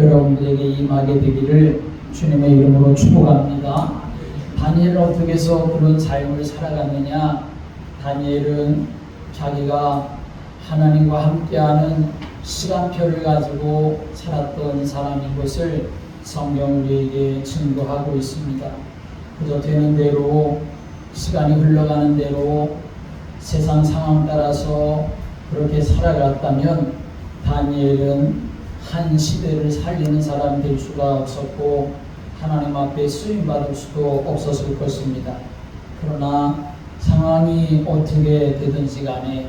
여러분들에게 임하게 되기를 주님의 이름으로 축복합니다. 다니엘은 어떻게 해서 그런 삶을 살아갔느냐? 다니엘은 자기가 하나님과 함께하는 시간표를 가지고 살았던 사람인 것을 성경 우리에게 증거하고 있습니다. 그저 되는 대로 시간이 흘러가는 대로 세상 상황 따라서 그렇게 살아갔다면 다니엘은 한 시대를 살리는 사람이 될 수가 없었고 하나님 앞에 쓰임받을 수도 없었을 것입니다. 그러나 상황이 어떻게 되든지 간에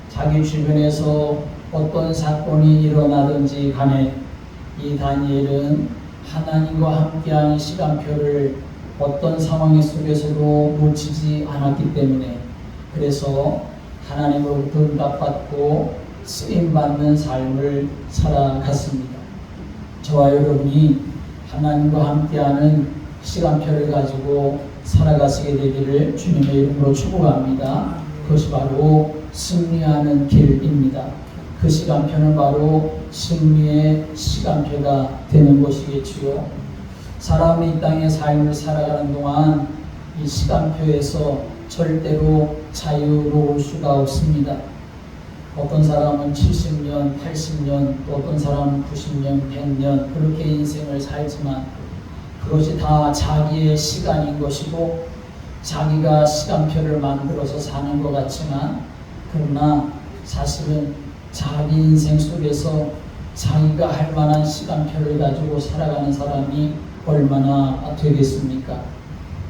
자기 주변에서 어떤 사건이 일어나든지 간에 이 다니엘은 하나님과 함께하는 시간표를 어떤 상황 속에서도 놓치지 않았기 때문에 그래서 하나님으로부터 응답받고 쓰임받는 삶을 살아갔습니다. 저와 여러분이 하나님과 함께하는 시간표를 가지고 살아가시게 되기를 주님의 이름으로 축복합니다. 그것이 바로 승리하는 길입니다. 그 시간표는 바로 승리의 시간표가 되는 것이겠지요. 사람이 이 땅의 삶을 살아가는 동안 이 시간표에서 절대로 자유로울 수가 없습니다. 어떤 사람은 70년, 80년, 또 어떤 사람은 90년, 100년 그렇게 인생을 살지만 그것이 다 자기의 시간인 것이고 자기가 시간표를 만들어서 사는 것 같지만 그러나 사실은 자기 인생 속에서 자기가 할 만한 시간표를 가지고 살아가는 사람이 얼마나 되겠습니까?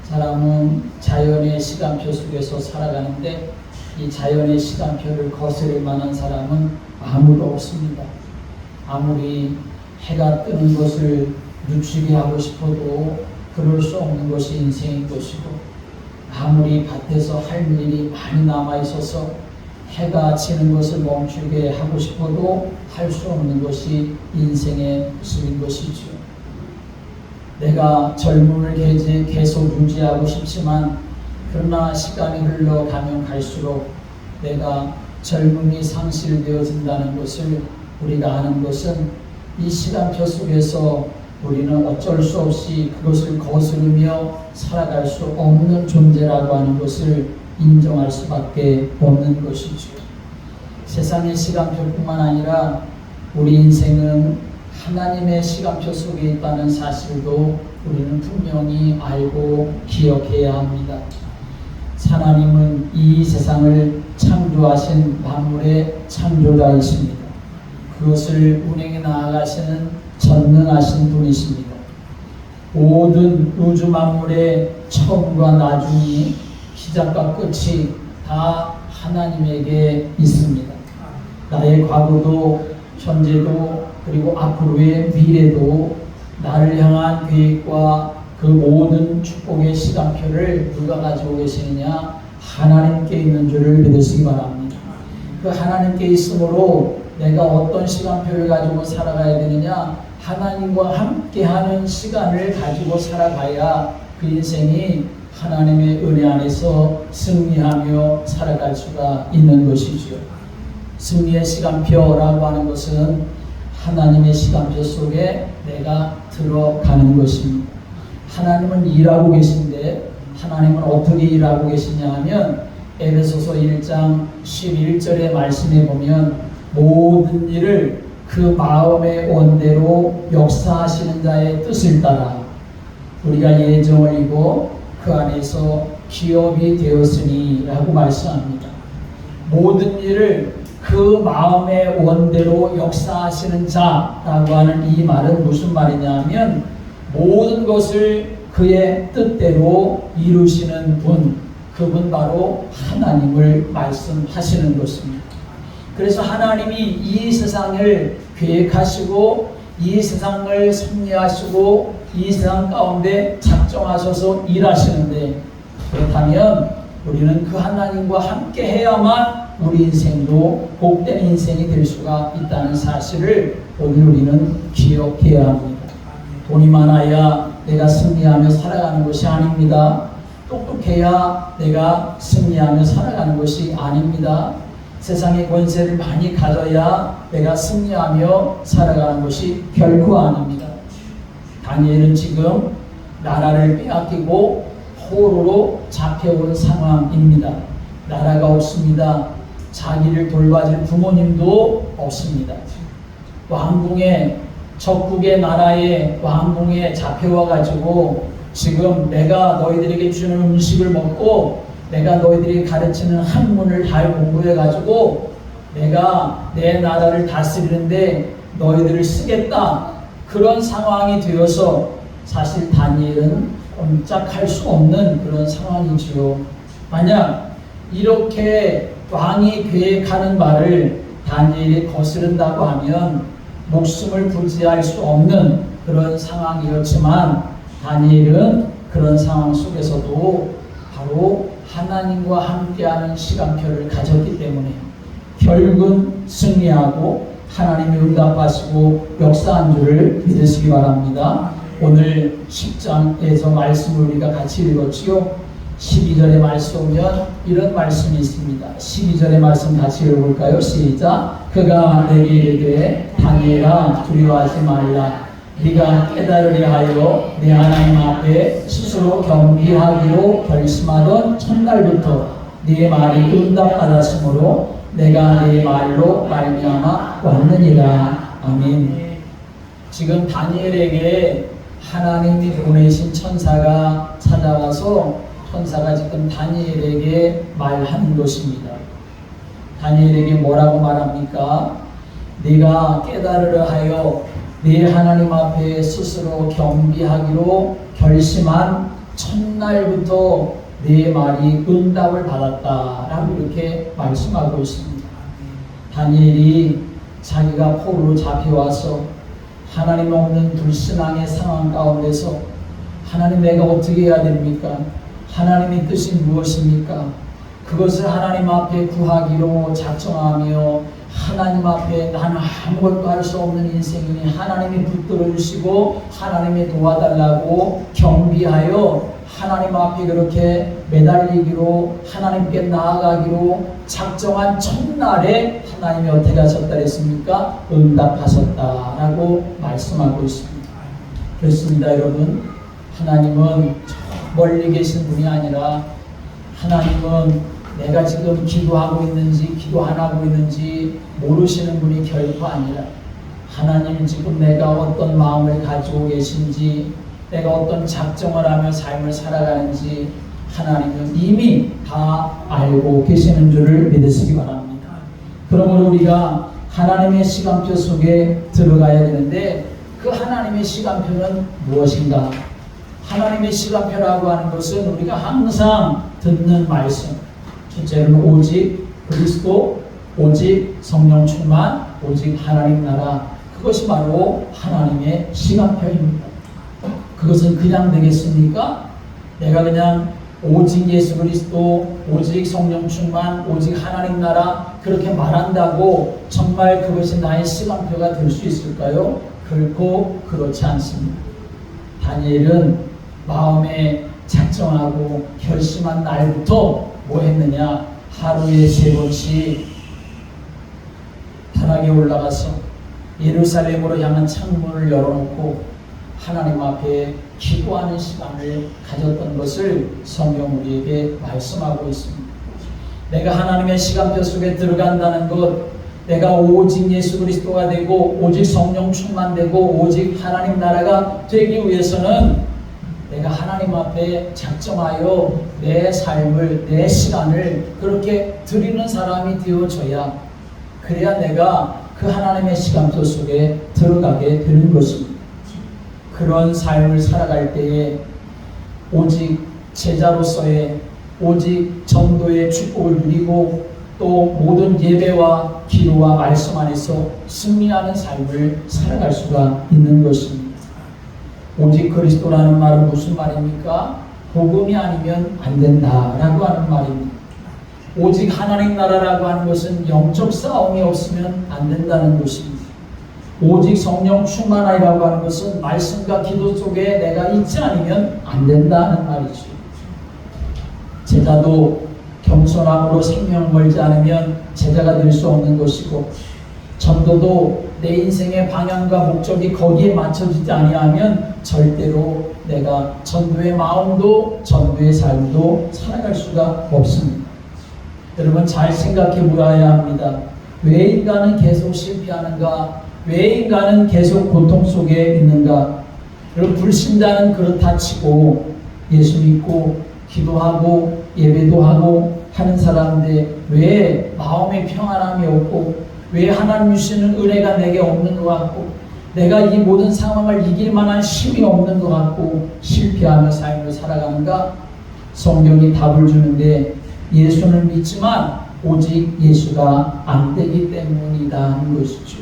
사람은 자연의 시간표 속에서 살아가는데 이 자연의 시간표를 거스를 만한 사람은 아무도 없습니다. 아무리 해가 뜨는 것을 늦추게 하고 싶어도 그럴 수 없는 것이 인생인 것이고 아무리 밭에서 할 일이 많이 남아 있어서 해가 지는 것을 멈추게 하고 싶어도 할 수 없는 것이 인생의 모습인 것이죠. 내가 젊음을 계속 유지하고 싶지만 그러나 시간이 흘러가면 갈수록 내가 젊음이 상실되어진다는 것을 우리가 아는 것은 이 시간표 속에서 우리는 어쩔 수 없이 그것을 거스르며 살아갈 수 없는 존재라고 하는 것을 인정할 수밖에 없는 것이죠. 세상의 시간표뿐만 아니라 우리 인생은 하나님의 시간표 속에 있다는 사실도 우리는 분명히 알고 기억해야 합니다. 하나님은 이 세상을 창조하신 만물의 창조자이십니다. 그것을 운행해 나아가시는 전능하신 분이십니다. 모든 우주 만물의 처음과 나중이 시작과 끝이 다 하나님에게 있습니다. 나의 과거도 현재도 그리고 앞으로의 미래도 나를 향한 계획과 그 모든 축복의 시간표를 누가 가지고 계시느냐? 하나님께 있는 줄을 믿으시기 바랍니다. 그 하나님께 있으므로 내가 어떤 시간표를 가지고 살아가야 되느냐? 하나님과 함께하는 시간을 가지고 살아가야 그 인생이 하나님의 은혜 안에서 승리하며 살아갈 수가 있는 것이지요. 승리의 시간표라고 하는 것은 하나님의 시간표 속에 내가 들어가는 것입니다. 하나님은 일하고 계신데 하나님은 어떻게 일하고 계시냐 하면 에베소서 1장 11절의 말씀에 보면 모든 일을 그 마음의 원대로 역사하시는 자의 뜻을 따라 우리가 예정을 이고 그 안에서 기업이 되었으니 라고 말씀합니다. 모든 일을 그 마음의 원대로 역사하시는 자라고 하는 이 말은 무슨 말이냐 하면 모든 것을 그의 뜻대로 이루시는 분, 그분 바로 하나님을 말씀하시는 것입니다. 그래서 하나님이 이 세상을 계획하시고 이 세상을 섭리하시고 이 세상 가운데 작정하셔서 일하시는데 그렇다면 우리는 그 하나님과 함께 해야만 우리 인생도 복된 인생이 될 수가 있다는 사실을 오늘 우리는 기억해야 합니다. 돈이 많아야 내가 승리하며 살아가는 것이 아닙니다. 똑똑해야 내가 승리하며 살아가는 것이 아닙니다. 세상의 권세를 많이 가져야 내가 승리하며 살아가는 것이 결코 아닙니다. 다니엘은 지금 나라를 빼앗기고 포로로 잡혀온 상황입니다. 나라가 없습니다. 자기를 돌봐줄 부모님도 없습니다. 왕궁에, 적국의 나라의 왕궁에 잡혀와 가지고 지금 내가 너희들에게 주는 음식을 먹고 내가 너희들이 가르치는 학문을 잘 공부해 가지고 내가 내 나라를 다스리는데 너희들을 쓰겠다, 그런 상황이 되어서 사실 다니엘은 꼼짝할 수 없는 그런 상황이지요. 만약 이렇게 왕이 계획하는 말을 다니엘이 거스른다고 하면 목숨을 부지할 수 없는 그런 상황이었지만, 다니엘은 그런 상황 속에서도 바로 하나님과 함께하는 시간표를 가졌기 때문에 결국은 승리하고 하나님이 응답하시고 역사한 줄을 믿으시기 바랍니다. 오늘 10장에서 말씀을 우리가 같이 읽었지요. 12절의 말씀 오면 이런 말씀이 있습니다. 12절의 말씀 같이 읽어볼까요? 시작. 그가 내게 이르되 다니엘아 두려워하지 말라. 네가 깨달으려 하여 내 하나님 앞에 스스로 겸비하기로 결심하던 첫날부터 네 말이 응답받았으므로 내가 네 말로 말미암아 왔느니라. 아멘. 지금 다니엘에게 하나님이 보내신 천사가 찾아와서 천사가 지금 다니엘에게 말하는 것입니다. 다니엘에게 뭐라고 말합니까? 네가 깨달으려 하여 네 하나님 앞에 스스로 겸비하기로 결심한 첫날부터 네 말이 응답을 받았다라고 이렇게 말씀하고 있습니다. 다니엘이 자기가 포로로 잡혀와서 하나님 없는 불신앙의 상황 가운데서 하나님 내가 어떻게 해야 됩니까? 하나님의 뜻이 무엇입니까? 그것을 하나님 앞에 구하기로 작정하며 하나님 앞에 나는 아무것도 할 수 없는 인생이니 하나님이 붙들어 주시고 하나님이 도와달라고 겸비하여 하나님 앞에 그렇게 매달리기로 하나님께 나아가기로 작정한 첫날에 하나님이 어떻게 하셨다 그랬습니까? 응답하셨다라고 말씀하고 있습니다. 그렇습니다, 여러분. 하나님은 멀리 계신 분이 아니라 하나님은 내가 지금 기도하고 있는지 기도 안 하고 있는지 모르시는 분이 결코 아니라 하나님 지금 내가 어떤 마음을 가지고 계신지 내가 어떤 작정을 하며 삶을 살아가는지 하나님은 이미 다 알고 계시는 줄을 믿으시기 바랍니다. 그러므로 우리가 하나님의 시간표 속에 들어가야 되는데 그 하나님의 시간표는 무엇인가? 하나님의 시간표라고 하는 것은 우리가 항상 듣는 말씀, 첫째는 오직 그리스도, 오직 성령 충만, 오직 하나님 나라, 그것이 바로 하나님의 시간표입니다. 그것은 그냥 되겠습니까? 내가 그냥 오직 예수 그리스도, 오직 성령 충만, 오직 하나님 나라 그렇게 말한다고 정말 그것이 나의 시간표가 될 수 있을까요? 결코 그렇지 않습니다. 다니엘은 마음에 작정하고 결심한 날부터 뭐 했느냐? 하루에 3번씩 타락에 올라가서 예루살렘으로 향한 창문을 열어놓고 하나님 앞에 기도하는 시간을 가졌던 것을 성경 우리에게 말씀하고 있습니다. 내가 하나님의 시간표 속에 들어간다는 것, 내가 오직 예수 그리스도가 되고 오직 성령 충만되고 오직 하나님 나라가 되기 위해서는 내가 하나님 앞에 작정하여 내 삶을, 내 시간을 그렇게 드리는 사람이 되어져야, 그래야 내가 그 하나님의 시간표 속에 들어가게 되는 것입니다. 그런 삶을 살아갈 때에 오직 제자로서의 오직 전도의 축복을 누리고 또 모든 예배와 기도와 말씀 안에서 승리하는 삶을 살아갈 수가 있는 것입니다. 오직 그리스도라는 말은 무슨 말입니까? 복음이 아니면 안 된다라고 하는 말입니다. 오직 하나님 나라라고 하는 것은 영적 싸움이 없으면 안 된다는 것입니다. 오직 성령 충만이라고 하는 것은 말씀과 기도 속에 내가 있지 않으면 안 된다는 말이죠. 제자도 겸손함으로 생명을 걸지 않으면 제자가 될 수 없는 것이고, 전도도 내 인생의 방향과 목적이 거기에 맞춰지지 아니하면 절대로 내가 전도의 마음도 전도의 삶도 살아갈 수가 없습니다. 여러분 잘 생각해 보아야 합니다. 왜 인간은 계속 실패하는가? 왜 인간은 계속 고통 속에 있는가? 여러분 불신자는 그렇다 치고 예수 믿고 기도하고 예배도 하고 하는 사람인데 왜 마음의 평안함이 없고 왜 하나님 주시는 은혜가 내게 없는 것 같고 내가 이 모든 상황을 이길 만한 힘이 없는 것 같고 실패하며 삶을 살아가는가? 성경이 답을 주는데 예수를 믿지만 오직 예수가 안 되기 때문이다 하는 것이죠.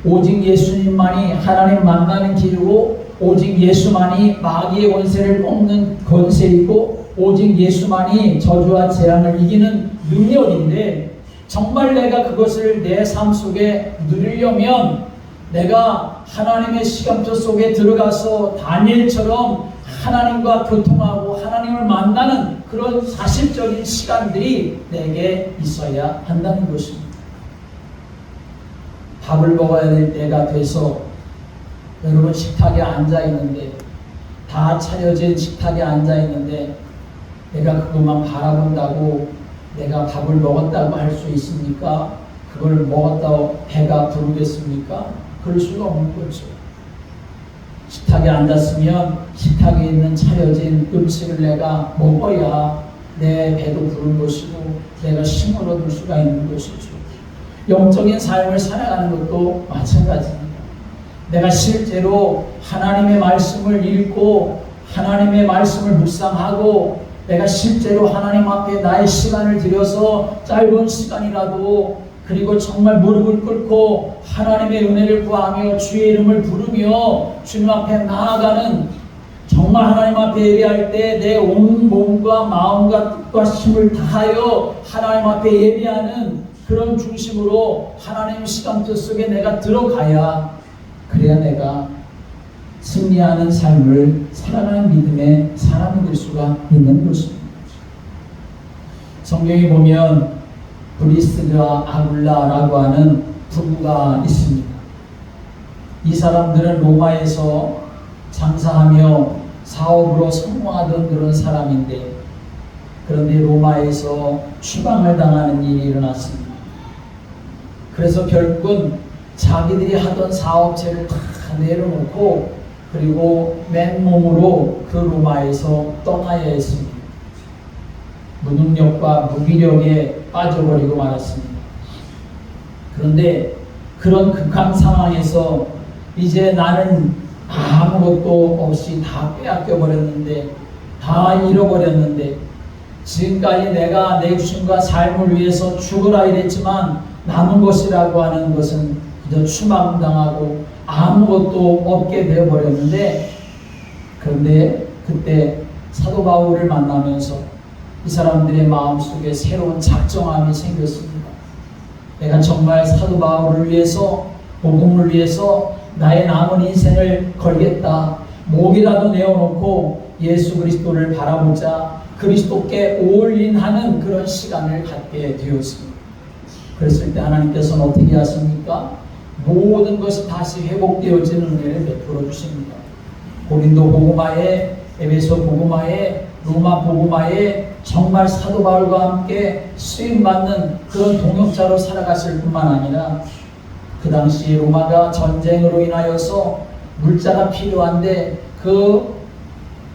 오직 예수님만이 하나님 만나는 길이고 오직 예수만이 마귀의 권세를 꺾는 권세이고 오직 예수만이 저주와 재앙을 이기는 능력인데 정말 내가 그것을 내 삶 속에 누리려면 내가 하나님의 시간표 속에 들어가서 다니엘처럼 하나님과 교통하고 하나님을 만나는 그런 사실적인 시간들이 내게 있어야 한다는 것입니다. 밥을 먹어야 될 때가 돼서 여러분 식탁에 앉아 있는데 다 차려진 식탁에 앉아 있는데 내가 그것만 바라본다고 내가 밥을 먹었다고 할 수 있습니까? 그걸 먹었다고 배가 부르겠습니까? 그럴 수가 없는 거죠. 식탁에 앉았으면 식탁에 있는 차려진 음식을 내가 먹어야 내 배도 부른 것이고 내가 힘을 얻을 수가 있는 것이죠. 영적인 삶을 살아가는 것도 마찬가지입니다. 내가 실제로 하나님의 말씀을 읽고 하나님의 말씀을 묵상하고 내가 실제로 하나님 앞에 나의 시간을 들여서 짧은 시간이라도 그리고 정말 무릎을 꿇고 하나님의 은혜를 구하며 주의 이름을 부르며 주님 앞에 나아가는 정말 하나님 앞에 예배할 때 내 온 몸과 마음과 뜻과 힘을 다하여 하나님 앞에 예배하는 그런 중심으로 하나님 시간표 속에 내가 들어가야 그래야 내가 승리하는 삶을 살아가는 믿음의 사람이 될 수가 있는 것입니다. 성경에 보면 브리스드와 아굴라라고 하는 부부가 있습니다. 이 사람들은 로마에서 장사하며 사업으로 성공하던 그런 사람인데 그런데 로마에서 추방을 당하는 일이 일어났습니다. 그래서 결국은 자기들이 하던 사업체를 다 내려놓고 그리고 맨몸으로 그 로마에서 떠나야 했습니다. 무능력과 무기력에 빠져버리고 말았습니다. 그런데 그런 극한 상황에서 이제 나는 아무것도 없이 다 빼앗겨 버렸는데 다 잃어버렸는데 지금까지 내가 내 육신과 삶을 위해서 죽으라 이랬지만 남은 것이라고 하는 것은 그저 추방당하고 아무것도 없게 되어버렸는데 그런데 그때 사도 바울을 만나면서 이 사람들의 마음속에 새로운 작정함이 생겼습니다. 내가 정말 사도 바울을 위해서 복음을 위해서 나의 남은 인생을 걸겠다. 목이라도 내어놓고 예수 그리스도를 바라보자. 그리스도께 올인하는 그런 시간을 갖게 되었습니다. 그랬을 때 하나님께서는 어떻게 하십니까? 모든 것이 다시 회복되어지는 은혜를 베풀어 주십니다. 고린도 복음화에 에베소 복음화에 로마 복음화에 정말 사도 바울과 함께 쓰임받는 그런 동역자로 살아갔을 뿐만 아니라 그 당시 로마가 전쟁으로 인하여서 물자가 필요한데 그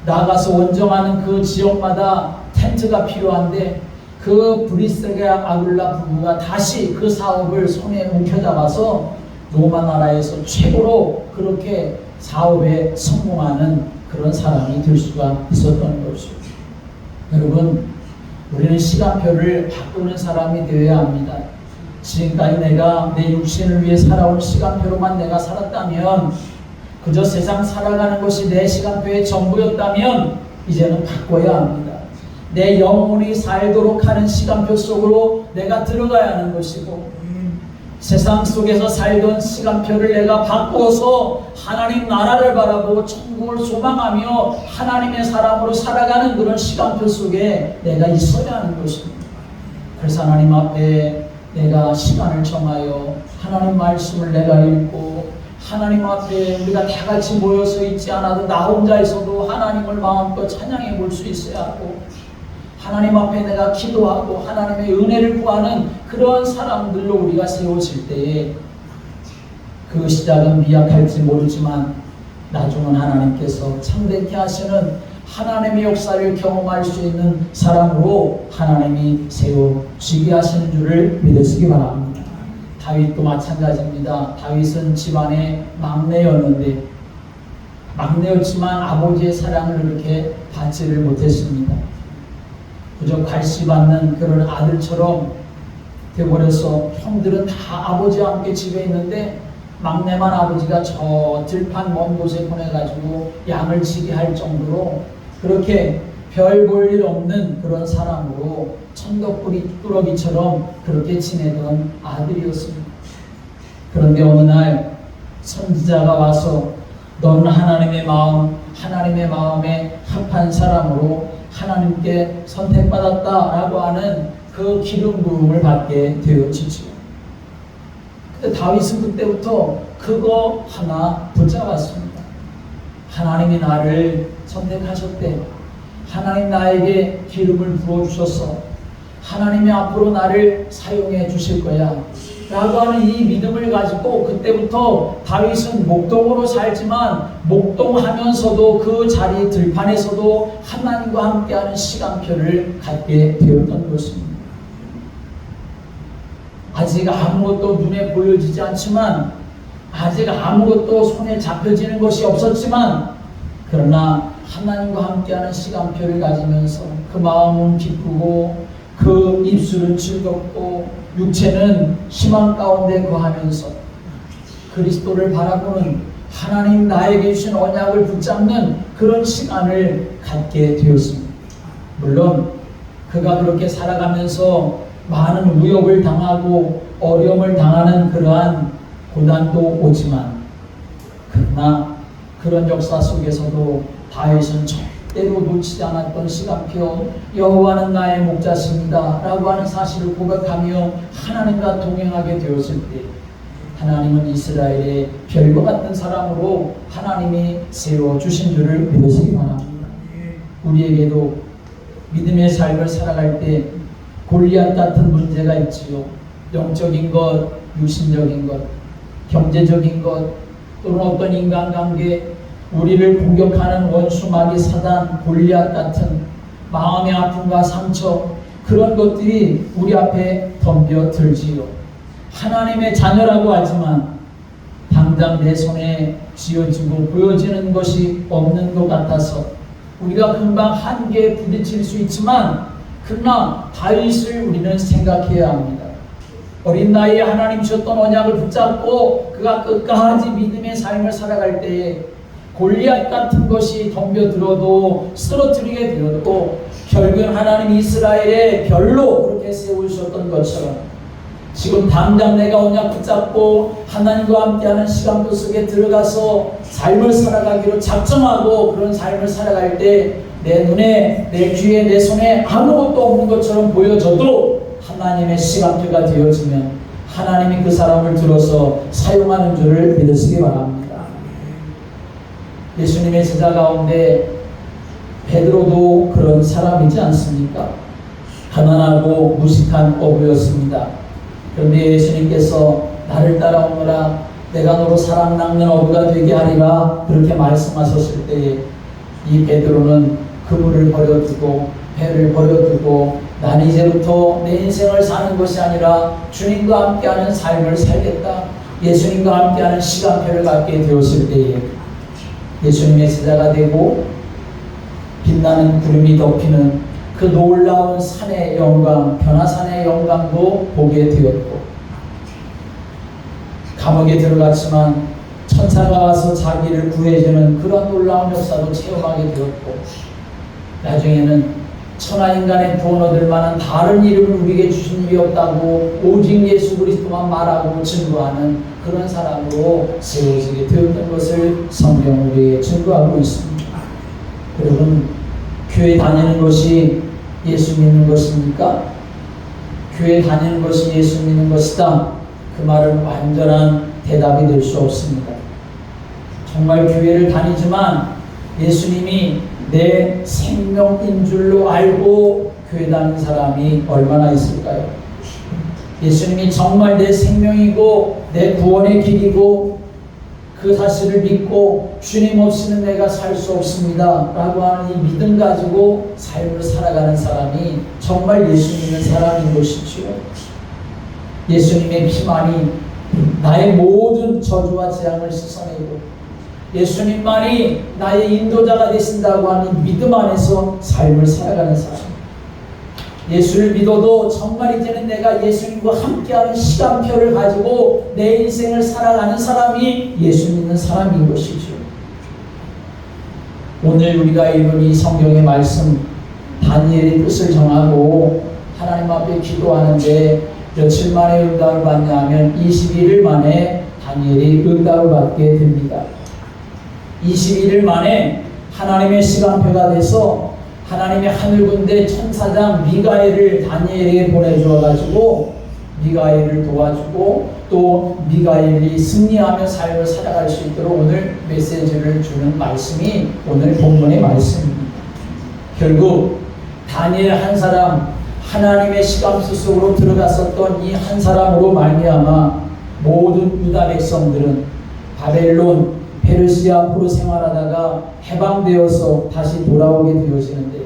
나가서 원정하는 그 지역마다 텐트가 필요한데 그 브리스가 아굴라 부부가 다시 그 사업을 손에 움켜잡아서 로마 나라에서 최고로 그렇게 사업에 성공하는 그런 사람이 될 수가 있었던 것이죠. 여러분, 우리는 시간표를 바꾸는 사람이 되어야 합니다. 지금까지 내가 내 육신을 위해 살아온 시간표로만 내가 살았다면 그저 세상 살아가는 것이 내 시간표의 전부였다면 이제는 바꿔야 합니다. 내 영혼이 살도록 하는 시간표 속으로 내가 들어가야 하는 것이고 세상 속에서 살던 시간표를 내가 바꿔서 하나님 나라를 바라보고 천국을 소망하며 하나님의 사람으로 살아가는 그런 시간표 속에 내가 있어야 하는 것입니다. 그래서 하나님 앞에 내가 시간을 정하여 하나님 말씀을 내가 읽고 하나님 앞에 우리가 다 같이 모여서 있지 않아도 나 혼자 있어도 하나님을 마음껏 찬양해 볼 수 있어야 하고, 하나님 앞에 내가 기도하고 하나님의 은혜를 구하는 그런 사람들로 우리가 세워질 때에 그 시작은 미약할지 모르지만 나중은 하나님께서 창대케 하시는 하나님의 역사를 경험할 수 있는 사람으로 하나님이 세워지게 하시는 줄을 믿으시기 바랍니다. 다윗도 마찬가지입니다. 다윗은 집안의 막내였는데, 막내였지만 아버지의 사랑을 그렇게 받지를 못했습니다. 그저 괄시받는 그런 아들처럼 되어버려서 형들은 다 아버지와 함께 집에 있는데 막내만 아버지가 저 들판 먼 곳에 보내가지고 양을 치게 할 정도로 그렇게 별 볼 일 없는 그런 사람으로 천덕꾸러기처럼 그렇게 지내던 아들이었습니다. 그런데 어느 날 선지자가 와서 너는 하나님의 마음에 합한 사람으로 하나님께 선택받았다라고 하는 그 기름 부음을 받게 되어지죠. 근데 다윗은 그때부터 그거 하나 붙잡았습니다. 하나님이 나를 선택하셨대. 하나님 나에게 기름을 부어주셔서 하나님이 앞으로 나를 사용해 주실 거야 라고 하는 이 믿음을 가지고 그때부터 다윗은 목동으로 살지만 목동하면서도 그 자리 들판에서도 하나님과 함께하는 시간표를 갖게 되었던 것입니다. 아직 아무것도 눈에 보여지지 않지만, 아직 아무것도 손에 잡혀지는 것이 없었지만, 그러나 하나님과 함께하는 시간표를 가지면서 그 마음은 기쁘고 그 입술은 즐겁고 육체는 희망 가운데 거하면서 그리스도를 바라보는, 하나님 나에게 주신 언약을 붙잡는 그런 시간을 갖게 되었습니다. 물론 그가 그렇게 살아가면서 많은 위협을 당하고 어려움을 당하는 그러한 고난도 오지만, 그러나 그런 역사 속에서도 다윗은 절대로 놓치지 않았던 시간표, 여호와는 나의 목자십니다 라고 하는 사실을 고백하며 하나님과 동행하게 되었을 때 하나님은 이스라엘의 별과 같은 사람으로 하나님이 세워주신 줄을 믿으시기 바랍니다. 우리에게도 믿음의 삶을 살아갈 때 골리앗 같은 문제가 있지요. 영적인 것, 육신적인 것, 경제적인 것, 또는 어떤 인간관계, 우리를 공격하는 원수 마귀 사단 골리앗 같은 마음의 아픔과 상처, 그런 것들이 우리 앞에 덤벼들지요. 하나님의 자녀라고 하지만 당장 내 손에 쥐어지고 보여지는 것이 없는 것 같아서 우리가 금방 한계에 부딪힐 수 있지만, 그러나 다윗을 우리는 생각해야 합니다. 어린 나이에 하나님 주셨던 언약을 붙잡고 그가 끝까지 믿음의 삶을 살아갈 때에 골리앗 같은 것이 덤벼들어도 쓰러뜨리게 되어도 결국은 하나님 이스라엘의 별로 그렇게 세우셨던 것처럼 지금 당장 내가 언약 붙잡고 하나님과 함께하는 시간표 속에 들어가서 삶을 살아가기로 작정하고 그런 삶을 살아갈 때 내 눈에, 내 귀에, 내 손에 아무것도 없는 것처럼 보여져도 하나님의 시간표가 되어지면 하나님이 그 사람을 들어서 사용하는 줄을 믿으시기 바랍니다. 예수님의 제자 가운데 베드로도 그런 사람이지 않습니까? 가난하고 무식한 어부였습니다. 그런데 예수님께서 나를 따라오너라, 내가 너로 사랑 낚는 어부가 되게 하리라 그렇게 말씀하셨을 때에 이 베드로는 그물을 버려두고 배를 버려두고 난 이제부터 내 인생을 사는 것이 아니라 주님과 함께하는 삶을 살겠다, 예수님과 함께하는 시간표를 갖게 되었을 때에 예수님의 제자가 되고 빛나는 구름이 덮이는 그 놀라운 산의 영광, 변화산의 영광도 보게 되었고, 감옥에 들어갔지만 천사가 와서 자기를 구해주는 그런 놀라운 역사도 체험하게 되었고, 나중에는 천하인간의 구원 얻을 만한 다른 이름을 우리에게 주신 일이 없다고 오직 예수 그리스도만 말하고 증거하는 그런 사람으로 세워지게 되었던 것을 성경은 우리에게 증거하고 있습니다. 여러분, 교회 다니는 것이 예수 믿는 것입니까? 교회 다니는 것이 예수 믿는 것이다. 그 말은 완전한 대답이 될 수 없습니다. 정말 교회를 다니지만 예수님이 내 생명인 줄로 알고 교회 다니는 사람이 얼마나 있을까요? 예수님이 정말 내 생명이고 내 구원의 길이고 그 사실을 믿고 주님 없이는 내가 살 수 없습니다 라고 하는 이 믿음 가지고 삶을 살아가는 사람이 정말 예수 믿는 사람인 것이지요. 예수님의 피만이 나의 모든 저주와 재앙을 씻어내고 예수님만이 나의 인도자가 되신다고 하는 믿음 안에서 삶을 살아가는 사람. 예수를 믿어도 정말 이제는 내가 예수님과 함께하는 시간표를 가지고 내 인생을 살아가는 사람이 예수 믿는 사람인 것이죠. 오늘 우리가 읽은 이 성경의 말씀, 다니엘이 뜻을 정하고 하나님 앞에 기도하는데 며칠 만에 응답을 받냐 하면 21일 만에 다니엘이 응답을 받게 됩니다. 21일 만에 하나님의 시간표가 돼서 하나님의 하늘군대 천사장 미가엘을 다니엘에게 보내주어 가지고 미가엘을 도와주고 또 미가엘이 승리하며 삶을 살아갈 수 있도록 오늘 메시지를 주는 말씀이 오늘 본문의 말씀입니다. 결국 다니엘 한 사람, 하나님의 시간표 속으로 들어갔었던 이 한 사람으로 말미암아 모든 유다 백성들은 바벨론 페르시아 앞으로 생활하다가 해방되어서 다시 돌아오게 되어지는데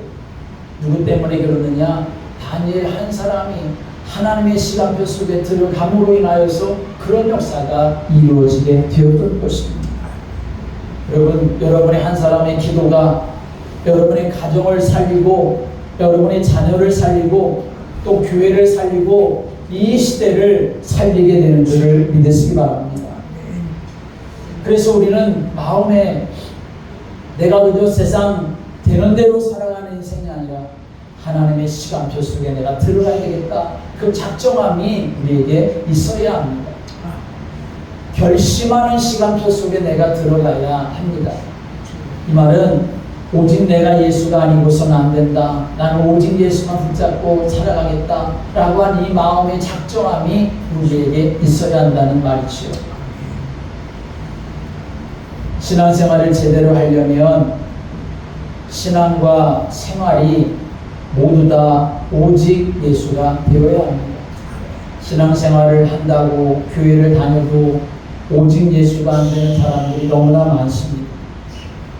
누구 때문에 그러느냐? 다니엘 한 사람이 하나님의 시간표 속에 들어감으로 인하여서 그런 역사가 이루어지게 되었던 것입니다. 여러분의 한 사람의 기도가 여러분의 가정을 살리고 여러분의 자녀를 살리고 또 교회를 살리고 이 시대를 살리게 되는 줄을 믿으시기 바랍니다. 그래서 우리는 마음에 내가 그저 세상 되는 대로 살아가는 인생이 아니라 하나님의 시간표 속에 내가 들어가야 되겠다. 그 작정함이 우리에게 있어야 합니다. 결심하는 시간표 속에 내가 들어가야 합니다. 이 말은 오직 내가 예수가 아니고서는 안 된다. 나는 오직 예수만 붙잡고 살아가겠다. 라고 한 이 마음의 작정함이 우리에게 있어야 한다는 말이지요. 신앙생활을 제대로 하려면 신앙과 생활이 모두 다 오직 예수가 되어야 합니다. 신앙생활을 한다고 교회를 다녀도 오직 예수가 안 되는 사람들이 너무나 많습니다.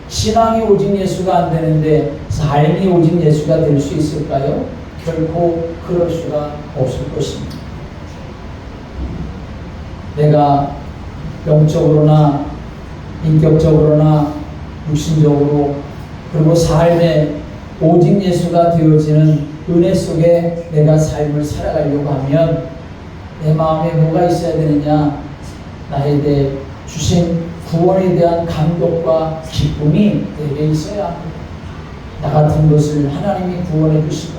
신앙이 오직 예수가 안 되는데 삶이 오직 예수가 될 수 있을까요? 결코 그럴 수가 없을 것입니다. 내가 영적으로나 인격적으로나 육신적으로 그리고 삶에 오직 예수가 되어지는 은혜 속에 내가 삶을 살아가려고 하면 내 마음에 뭐가 있어야 되느냐? 나에 대해 주신 구원에 대한 감격과 기쁨이 내게 있어야 합니다. 나 같은 것을 하나님이 구원해 주시고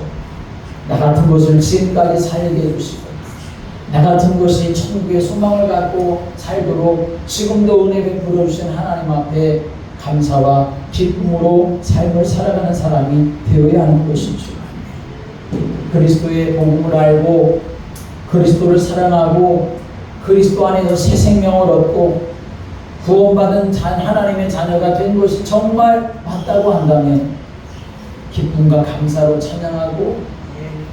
나 같은 것을 지금까지 살게 해주시고 나 같은 것이 천국의 소망을 갖고 살도록 지금도 은혜 베풀어 주신 하나님 앞에 감사와 기쁨으로 삶을 살아가는 사람이 되어야 하는 것이죠. 그리스도의 복음을 알고 그리스도를 사랑하고 그리스도 안에서 새 생명을 얻고 구원받은 하나님의 자녀가 된 것이 정말 맞다고 한다면 기쁨과 감사로 찬양하고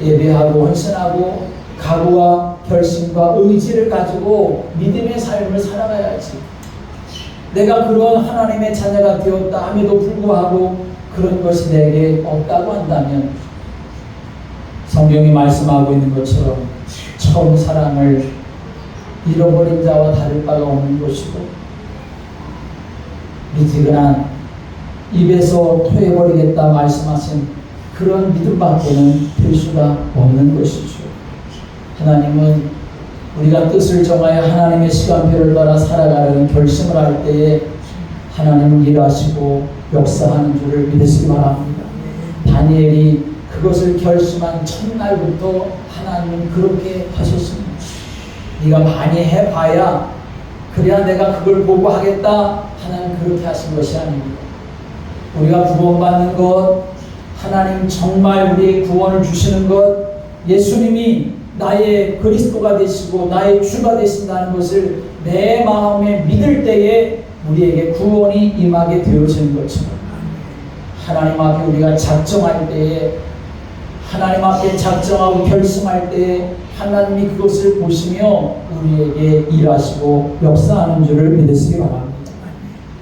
예배하고 헌신하고 각오와 결심과 의지를 가지고 믿음의 삶을 살아가야지. 내가 그런 하나님의 자녀가 되었다 함에도 불구하고 그런 것이 내게 없다고 한다면 성경이 말씀하고 있는 것처럼 처음 사랑을 잃어버린 자와 다를 바가 없는 것이고 미지근한 입에서 토해버리겠다 말씀하신 그런 믿음밖에는 될 수가 없는 것이죠. 하나님은 우리가 뜻을 정하여 하나님의 시간표를 따라 살아가려는 결심을 할 때에 하나님은 일하시고 역사하는 줄을 믿으시기 바랍니다. 다니엘이 그것을 결심한 첫날부터 하나님은 그렇게 하셨습니다. 네가 많이 해봐야 그래야 내가 그걸 보고 하겠다. 하나님 그렇게 하신 것이 아닙니다. 우리가 구원받는 것, 하나님 정말 우리의 구원을 주시는 것, 예수님이 나의 그리스도가 되시고 나의 주가 되신다는 것을 내 마음에 믿을 때에 우리에게 구원이 임하게 되어지는 것처럼 하나님 앞에 우리가 작정할 때에 하나님 앞에 작정하고 결심할 때에 하나님이 그것을 보시며 우리에게 일하시고 역사하는 줄을 믿으시기 바랍니다.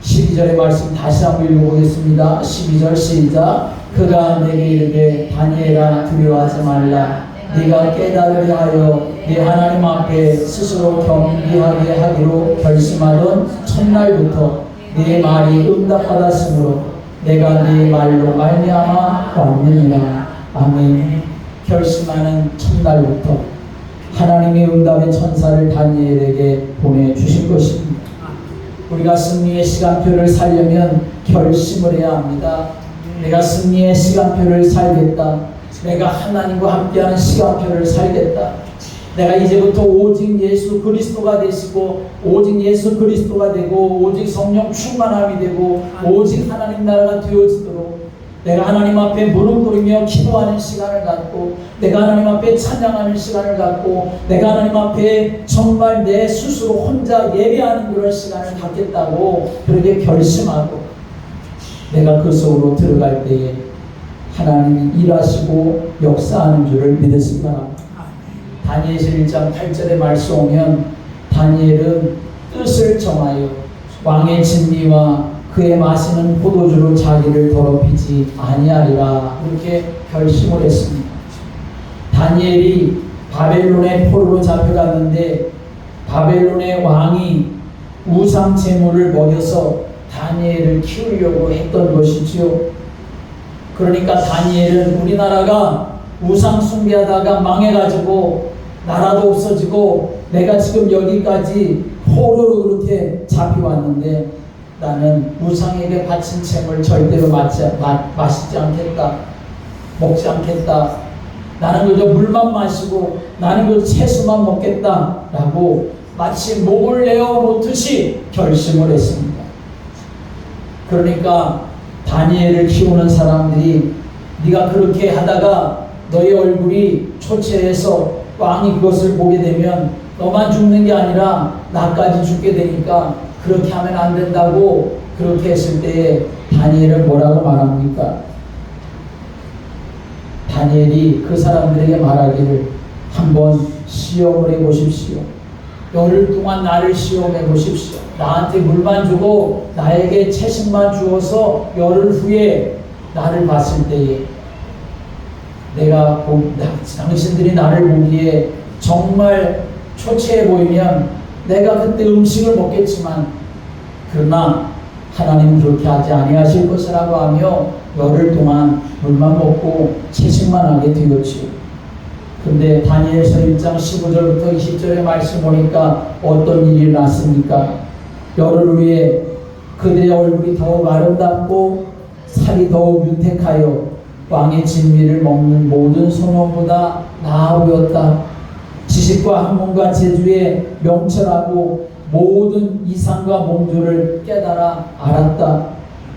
12절의 말씀 다시 한번 읽어보겠습니다. 12절 시작. 그가 내게 이르되 다니엘아 두려워하지 말라. 네가 깨달으려 하여 네 하나님 앞에 스스로 경배하게 하기로 결심하던 첫날부터 네 말이 응답받았으므로 내가 네 말로 말미암아 왔느니라. 아멘. 결심하는 첫날부터 하나님의 응답의 천사를 다니엘에게 보내주신 것입니다. 우리가 승리의 시간표를 살려면 결심을 해야 합니다. 내가 승리의 시간표를 살겠다. 내가 하나님과 함께하는 시간표를 살겠다. 내가 이제부터 오직 예수 그리스도가 되시고 오직 예수 그리스도가 되고 오직 성령 충만함이 되고 오직 하나님 나라가 되어지도록 내가 하나님 앞에 무릎 꿇으며 기도하는 시간을 갖고 내가 하나님 앞에 찬양하는 시간을 갖고 내가 하나님 앞에 정말 내 스스로 혼자 예배하는 그런 시간을 갖겠다고 그렇게 결심하고 내가 그 속으로 들어갈 때에 하나님이 일하시고 역사하는 줄을 믿으시기 바랍니다. 다니엘서 1장 8절의 말씀 오면 다니엘은 뜻을 정하여 왕의 진미와 그의 마시는 포도주로 자기를 더럽히지 아니하리라 이렇게 결심을 했습니다. 다니엘이 바벨론의 포로로 잡혀갔는데 바벨론의 왕이 우상 제물을 먹여서 다니엘을 키우려고 했던 것이지요. 그러니까 다니엘은 우리나라가 우상 숭배하다가 망해가지고 나라도 없어지고 내가 지금 여기까지 포로로 그렇게 잡혀왔는데 나는 우상에게 바친 잼을 절대로 마시지 않겠다. 먹지 않겠다. 나는 그저 물만 마시고 나는 그저 채소만 먹겠다 라고 마치 목을 내어 놓듯이 결심을 했습니다. 그러니까 다니엘을 키우는 사람들이 네가 그렇게 하다가 너의 얼굴이 초췌해서 왕이 그것을 보게 되면 너만 죽는 게 아니라 나까지 죽게 되니까 그렇게 하면 안 된다고 그렇게 했을 때에 다니엘은 뭐라고 말합니까? 다니엘이 그 사람들에게 말하기를 한번 시험을 해보십시오. 열흘 동안 나를 시험해 보십시오. 나한테 물만 주고 나에게 채식만 주어서 열흘 후에 나를 봤을 때에 내가 당신들이 나를 보기에 정말 초췌해 보이면 내가 그때 음식을 먹겠지만 그러나 하나님은 그렇게 하지 아니하실 것이라고 하며 열흘 동안 물만 먹고 채식만 하게 되었지요. 근데 다니엘서 1장 15절부터 20절의 말씀 보니까 어떤 일이 났습니까? 열흘 후에 그대의 얼굴이 더욱 아름답고 살이 더욱 윤택하여 왕의 진미를 먹는 모든 소년보다 나아 보였다. 지식과 학문과 재주에 명철하고 모든 이상과 몽조를 깨달아 알았다.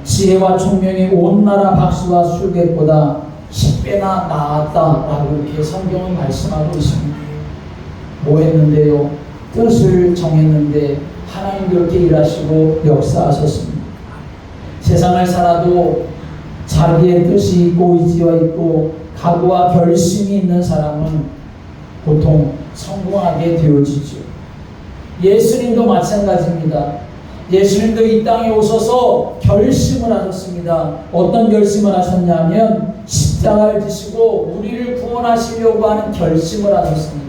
지혜와 총명이 온 나라 박수와 술객보다 10배나 나았다라고 이렇게 성경은 말씀하고 있습니다. 뭐 했는데요? 뜻을 정했는데 하나님 그렇게 일하시고 역사하셨습니다. 세상을 살아도 자기의 뜻이 있고 의지가 있고 각오와 결심이 있는 사람은 보통 성공하게 되어지죠. 예수님도 마찬가지입니다. 예수님도 이 땅에 오셔서 결심을 하셨습니다. 어떤 결심을 하셨냐면 십자가를 지시고 우리를 구원하시려고 하는 결심을 하셨습니다.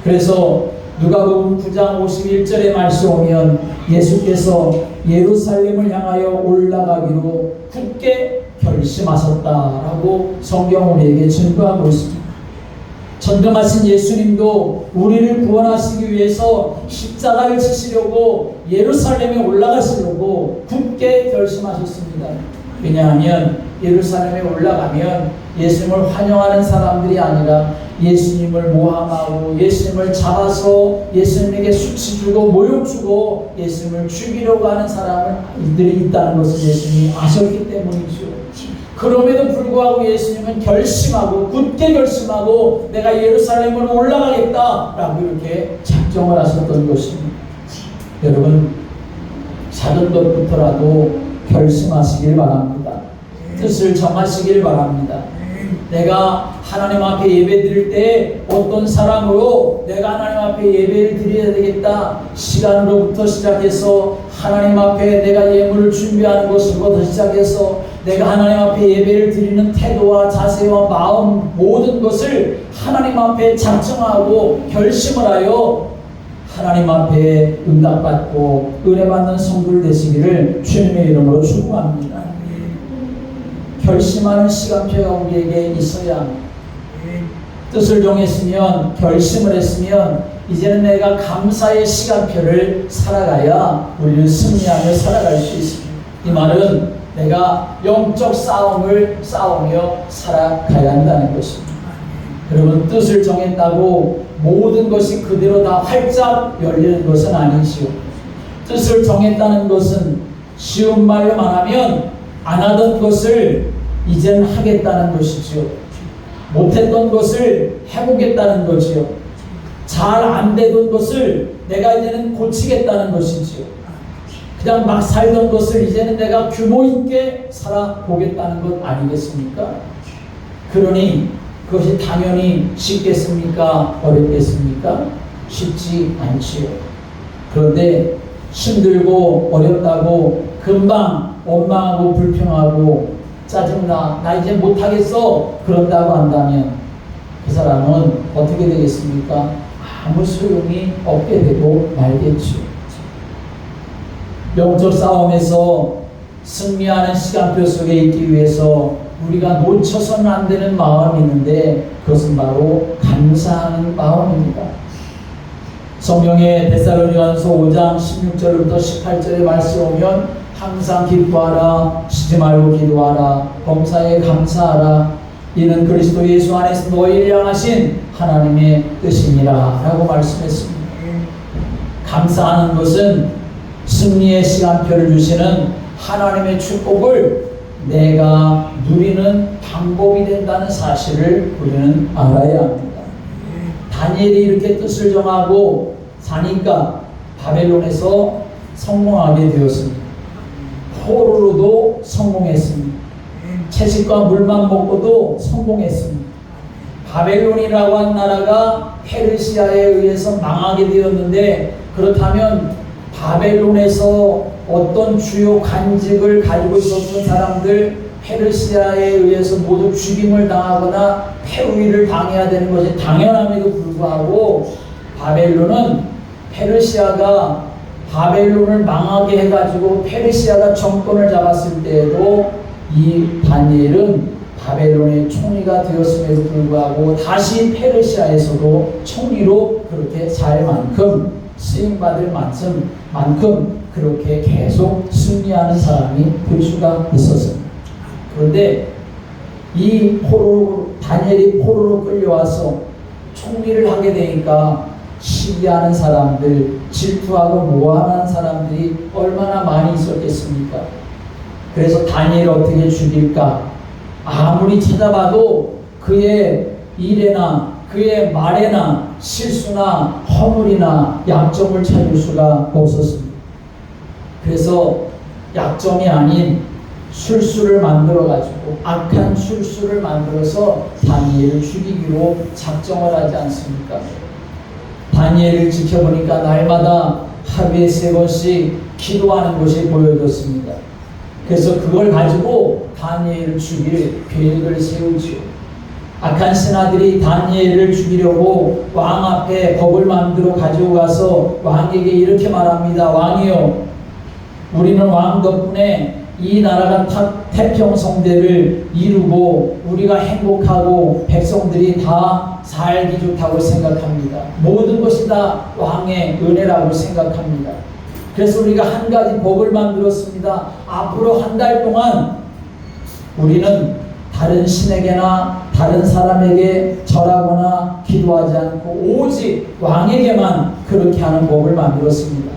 그래서 누가복음 9장 51절의 말씀 오면 예수께서 예루살렘을 향하여 올라가기로 굳게 결심하셨다라고 성경 우리에게 증거하고 있습니다. 전능하신 예수님도 우리를 구원하시기 위해서 십자가를 지시려고 예루살렘에 올라가시려고 굳게 결심하셨습니다. 왜냐하면 예루살렘에 올라가면 예수님을 환영하는 사람들이 아니라 예수님을 모함하고 예수님을 잡아서 예수님에게 수치 주고 모욕 주고 예수님을 죽이려고 하는 사람들이 있다는 것을 예수님이 아셨기 때문이죠. 그럼에도 불구하고 예수님은 결심하고 굳게 결심하고 내가 예루살렘으로 올라가겠다라고 이렇게 작정을 하셨던 것입니다. 여러분, 작은 것부터라도 결심하시길 바랍니다. 뜻을 정하시길 바랍니다. 내가 하나님 앞에 예배 드릴 때 어떤 사람으로 내가 하나님 앞에 예배를 드려야 되겠다. 시간으로부터 시작해서 하나님 앞에 내가 예물을 준비하는 것부터 시작해서 내가 하나님 앞에 예배를 드리는 태도와 자세와 마음 모든 것을 하나님 앞에 작정하고 결심을 하여 하나님 앞에 응답받고 은혜받는 성도들 되시기를 주님의 이름으로 축복합니다. 결심하는 시간표가 우리에게 있어야 합니다. 뜻을 정했으면 결심을 했으면 이제는 내가 감사의 시간표를 살아가야 우리는 승리하며 살아갈 수 있습니다. 이 말은 내가 영적 싸움을 싸우며 살아가야 한다는 것입니다. 여러분, 뜻을 정했다고 모든 것이 그대로 다 활짝 열리는 것은 아니지요. 뜻을 정했다는 것은 쉬운 말로 말하면 안 하던 것을 이젠 하겠다는 것이지요. 못했던 것을 해보겠다는 것이요. 잘 안 되던 것을 내가 이제는 고치겠다는 것이지요. 그냥 막 살던 것을 이제는 내가 규모 있게 살아보겠다는 것 아니겠습니까? 그러니 그것이 당연히 쉽겠습니까? 어렵겠습니까? 쉽지 않지요. 그런데 힘들고 어렵다고 금방 원망하고 불평하고 짜증나, 나 이제 못하겠어 그런다고 한다면 그 사람은 어떻게 되겠습니까? 아무 소용이 없게 되고 말겠죠. 영적 싸움에서 승리하는 시간표 속에 있기 위해서 우리가 놓쳐서는 안 되는 마음이 있는데 그것은 바로 감사하는 마음입니다. 성경의 데살로니가서 5장 16절부터 18절의 말씀 보면 항상 기뻐하라, 쉬지 말고 기도하라, 범사에 감사하라, 이는 그리스도 예수 안에서 너희를 향하신 하나님의 뜻이니라 라고 말씀했습니다. 감사하는 것은 승리의 시간표를 주시는 하나님의 축복을 내가 누리는 방법이 된다는 사실을 우리는 알아야 합니다. 다니엘이 이렇게 뜻을 정하고 사니까 바벨론에서 성공하게 되었습니다. 포로로도 성공했습니다. 채식과 물만 먹고도 성공했습니다. 바벨론이라고 한 나라가 페르시아에 의해서 망하게 되었는데 그렇다면 바벨론에서 어떤 주요 관직을 가지고 있었던 사람들 페르시아에 의해서 모두 죽임을 당하거나 폐위를 당해야 되는 것이 당연함에도 불구하고 바벨론은 페르시아가 바벨론을 망하게 해가지고 페르시아가 정권을 잡았을 때에도 이 다니엘은 바벨론의 총리가 되었음에도 불구하고 다시 페르시아에서도 총리로 그렇게 살 만큼 쓰임받을 만큼 그렇게 계속 승리하는 사람이 될 수가 있었습니다. 그런데 이 다니엘이 포로로 끌려와서 총리를 하게 되니까 시기하는 사람들, 질투하고 모함하는 사람들이 얼마나 많이 있었겠습니까? 그래서 다니엘을 어떻게 죽일까? 아무리 찾아봐도 그의 일에나 그의 말에나 실수나 허물이나 약점을 찾을 수가 없었습니다. 그래서 약점이 아닌 술수를 만들어가지고 악한 술수를 만들어서 다니엘을 죽이기로 작정을 하지 않습니까? 다니엘을 지켜보니까 날마다 하루에 3번씩 기도하는 것이 보여졌습니다. 그래서 그걸 가지고 다니엘을 죽일 계획을 세우지요. 악한 신하들이 다니엘을 죽이려고 왕 앞에 법을 만들어 가지고 가서 왕에게 이렇게 말합니다. 왕이요, 우리는 왕 덕분에 이 나라가 태평성대를 이루고 우리가 행복하고 백성들이 다 살기 좋다고 생각합니다. 모든 것이 다 왕의 은혜라고 생각합니다. 그래서 우리가 한 가지 법을 만들었습니다. 앞으로 한 달 동안 우리는 다른 신에게나 다른 사람에게 절하거나 기도하지 않고 오직 왕에게만 그렇게 하는 법을 만들었습니다.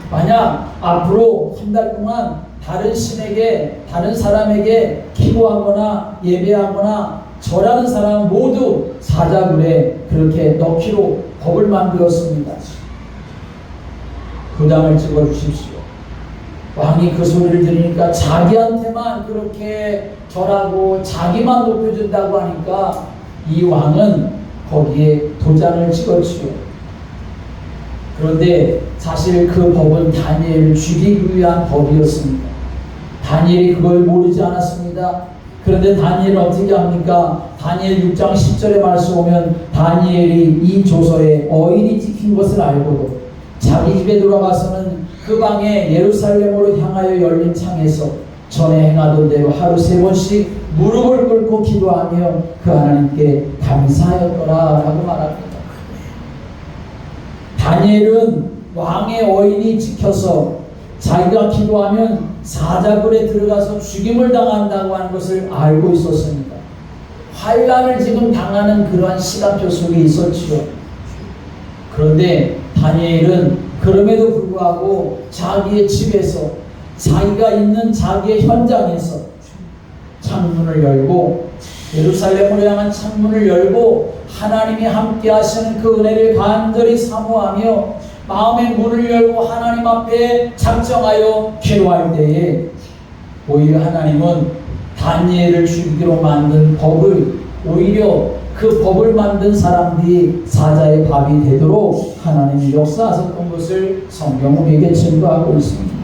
만약 앞으로 한 달 동안 다른 신에게, 다른 사람에게 기도하거나 예배하거나 절하는 사람 모두 사자굴에 그렇게 넣기로 법을 만들었습니다. 도장을 찍어 주십시오. 왕이 그 소리를 들으니까 자기한테만 그렇게 절하고 자기만 높여준다고 하니까 이 왕은 거기에 도장을 찍었지요. 그런데 사실 그 법은 다니엘을 죽이기 위한 법이었습니다. 다니엘이 그걸 모르지 않았습니다. 그런데 다니엘은 어떻게 합니까? 다니엘 6장 10절의 말씀 보면 다니엘이 이 조서에 어인이 찍힌 것을 알고도 자기 집에 돌아가서는 그 방에 예루살렘으로 향하여 열린 창에서 전에 행하던 대로 하루 3번씩 무릎을 꿇고 기도하며 그 하나님께 감사하였더라 라고 말합니다. 다니엘은 왕의 어인이 찍혀서 자기가 기도하면 사자굴에 들어가서 죽임을 당한다고 하는 것을 알고 있었습니다. 환난을 지금 당하는 그러한 시간표 속에 있었지요. 그런데 다니엘은 그럼에도 불구하고 자기의 집에서 자기가 있는 자기의 현장에서 창문을 열고 예루살렘으로 향한 창문을 열고 하나님이 함께 하시는 그 은혜를 간절히 사모하며 마음의 문을 열고 하나님 앞에 작정하여 기도할 때에 오히려 하나님은 다니엘을 죽이기로 만든 법을 오히려 그 법을 만든 사람들이 사자의 밥이 되도록 하나님이 역사하셨던 것을 성경 우리에게 증거하고 있습니다.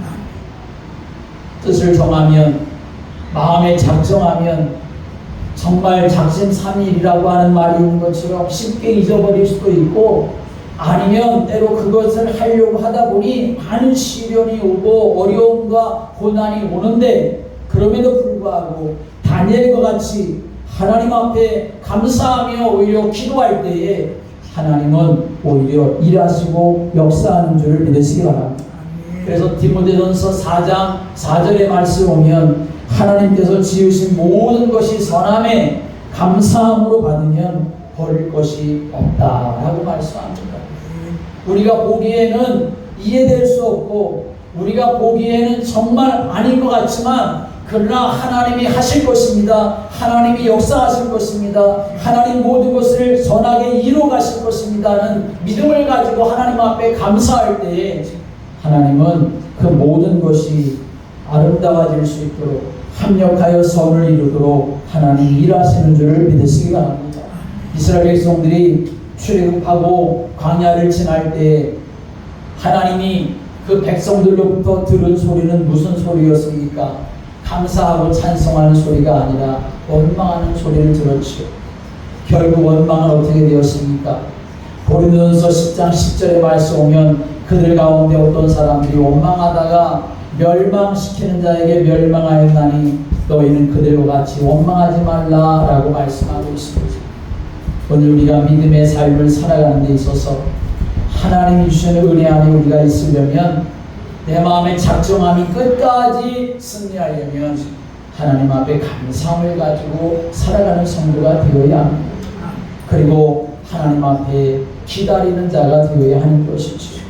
뜻을 정하면 마음에 작정하면 정말 작심삼일이라고 하는 말이 있는 것처럼 쉽게 잊어버릴 수도 있고 아니면 때로 그것을 하려고 하다 보니 많은 시련이 오고 어려움과 고난이 오는데 그럼에도 불구하고 다니엘과 같이 하나님 앞에 감사하며 오히려 기도할 때에 하나님은 오히려 일하시고 역사하는 줄을 믿으시기 바랍니다. 그래서 디모데전서 4장 4절의 말씀 보면 하나님께서 지으신 모든 것이 선함에 감사함으로 받으면 버릴 것이 없다라고 말씀합니다. 우리가 보기에는 이해될 수 없고 우리가 보기에는 정말 아닌 것 같지만 그러나 하나님이 하실 것입니다. 하나님이 역사하실 것입니다. 하나님 모든 것을 선하게 이루어 가실 것입니다는 믿음을 가지고 하나님 앞에 감사할 때에 하나님은 그 모든 것이 아름다워질 수 있도록 합력하여 선을 이루도록 하나님이 일하시는 줄을 믿으시기 바랍니다. 이스라엘 백성들이 출애굽하고 광야를 지날 때 하나님이 그 백성들로부터 들은 소리는 무슨 소리였습니까? 감사하고 찬송하는 소리가 아니라 원망하는 소리를 들었지요. 결국 원망은 어떻게 되었습니까? 고린도전서 10장 10절의 말씀 오면 그들 가운데 어떤 사람들이 원망하다가 멸망시키는 자에게 멸망하였나니 너희는 그들과 같이 원망하지 말라라고 말씀하고 있습니다. 오늘 우리가 믿음의 삶을 살아가는 데 있어서 하나님이 주시는 은혜 안에 우리가 있으려면 내 마음의 작정함이 끝까지 승리하려면 하나님 앞에 감사함을 가지고 살아가는 성도가 되어야 합니다. 그리고 하나님 앞에 기다리는 자가 되어야 하는 것이죠.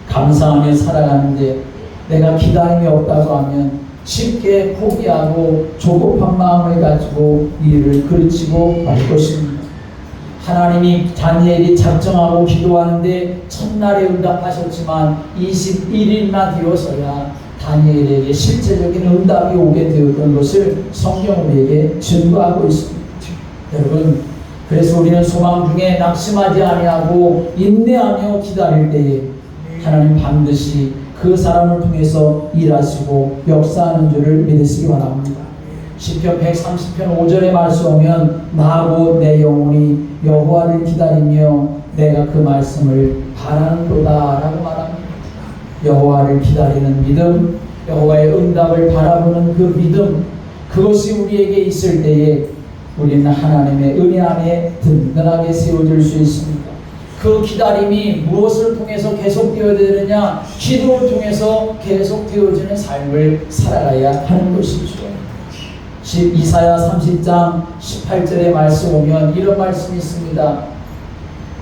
감사하며 살아가는데 내가 기다림이 없다고 하면 쉽게 포기하고 조급한 마음을 가지고 이 일을 그르치고 말 것입니다. 하나님이 다니엘이 작정하고 기도하는데 첫날에 응답하셨지만 21일이나 되어서야 다니엘에게 실제적인 응답이 오게 되었던 것을 성경 우리에게 증거하고 있습니다. 여러분, 그래서 우리는 소망 중에 낙심하지 아니하고 인내하며 기다릴 때에 하나님 반드시 그 사람을 통해서 일하시고 역사하는 줄을 믿으시기 바랍니다. 시편 130편 5절의 말씀 오면 나하고 내 영혼이 여호와를 기다리며 내가 그 말씀을 바라는도다 라고 말합니다. 여호와를 기다리는 믿음, 여호와의 응답을 바라보는 그 믿음, 그것이 우리에게 있을 때에 우리는 하나님의 은혜 안에 든든하게 세워질 수 있습니다. 그 기다림이 무엇을 통해서 계속되어야 되느냐? 기도를 통해서 계속되어지는 삶을 살아가야 하는 것이죠. 이사야 30장 18절의 말씀 오면 이런 말씀이 있습니다.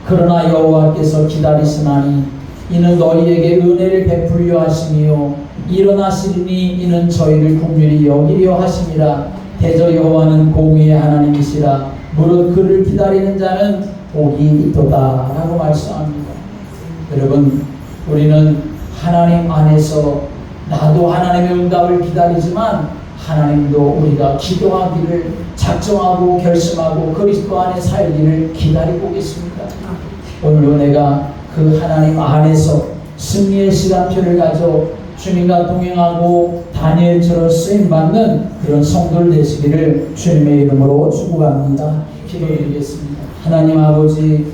그러나 여호와께서 기다리시나니 이는 너희에게 은혜를 베풀려 하심이요 일어나시리니 이는 저희를 긍휼히 여기려 하심이라. 대저 여호와는 공의의 하나님이시라. 무릇 그를 기다리는 자는 복이 있도다 라고 말씀합니다. 여러분, 우리는 하나님 안에서 나도 하나님의 응답을 기다리지만 하나님도 우리가 기도하기를 작정하고 결심하고 그리스도 안에 살기를 기다리고 계십니다. 오늘 은혜가 그 하나님 안에서 승리의 시간표를 가져 주님과 동행하고 다니엘처럼 쓰임받는 그런 성도들 되시기를 주님의 이름으로 축복합니다. 기도드리겠습니다. 하나님 아버지,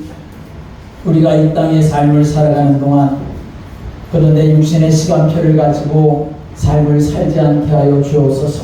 우리가 이 땅의 삶을 살아가는 동안 그런데 육신의 시간표를 가지고 삶을 살지 않게 하여 주옵소서.